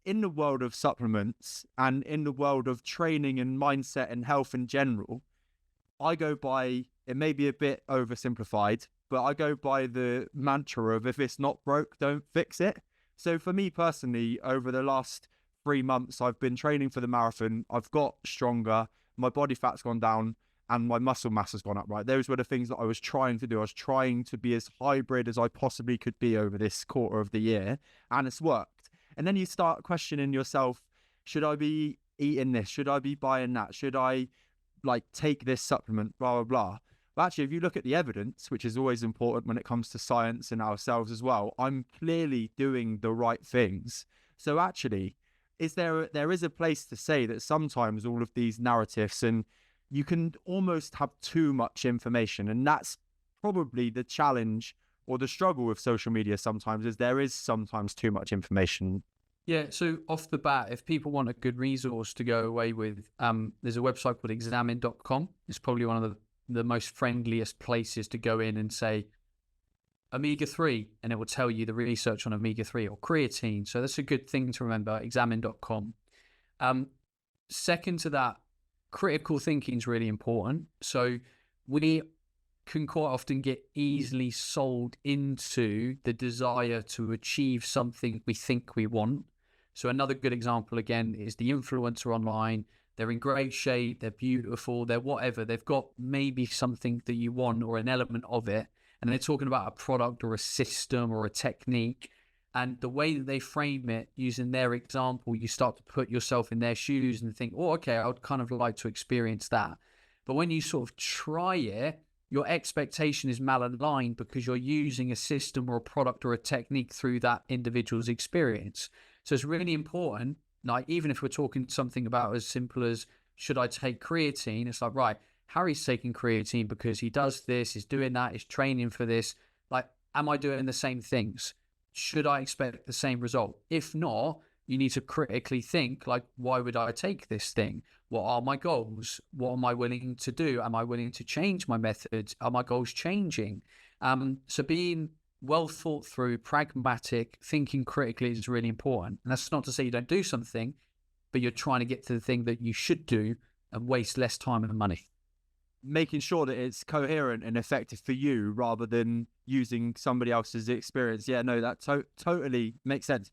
in the world of supplements and in the world of training and mindset and health in general, I go by, it may be a bit oversimplified, but I go by the mantra of if it's not broke, don't fix it. So for me personally, over the last 3 months, I've been training for the marathon. I've got stronger, my body fat's gone down, and my muscle mass has gone up, right? Those were the things that I was trying to do. I was trying to be as hybrid as I possibly could be over this quarter of the year, and it's worked. And then you start questioning yourself, should I be eating this? Should I be buying that? Should I like take this supplement, blah, blah, blah. But actually, if you look at the evidence, which is always important when it comes to science and ourselves as well, I'm clearly doing the right things. So actually, there is a place to say that sometimes all of these narratives, and you can almost have too much information. And that's probably the challenge or the struggle with social media sometimes, is there is sometimes too much information. Yeah, so off the bat, if people want a good resource to go away with, there's a website called examine.com. It's probably one of the most friendliest places to go in and say omega-3, and it will tell you the research on omega-3 or creatine. So that's a good thing to remember, examine.com. Second to that, critical thinking is really important. So we can quite often get easily sold into the desire to achieve something we think we want. So another good example, again, is the influencer online. They're in great shape, they're beautiful, they're whatever. They've got maybe something that you want or an element of it, and they're talking about a product or a system or a technique. And the way that they frame it, using their example, you start to put yourself in their shoes and think, oh, okay, I would kind of like to experience that. But when you sort of try it, your expectation is malaligned because you're using a system or a product or a technique through that individual's experience. So it's really important, like even if we're talking something about as simple as, should I take creatine? It's like, right, Harry's taking creatine because he does this, he's doing that, he's training for this. Like, am I doing the same things? Should I expect the same result? If not, you need to critically think, like, why would I take this thing? What are my goals? What am I willing to do? Am I willing to change my methods? Are my goals changing? So being well thought through, pragmatic, thinking critically is really important. And that's not to say you don't do something, but you're trying to get to the thing that you should do and waste less time and money. Making sure that it's coherent and effective for you rather than using somebody else's experience. Yeah, no, that totally makes sense.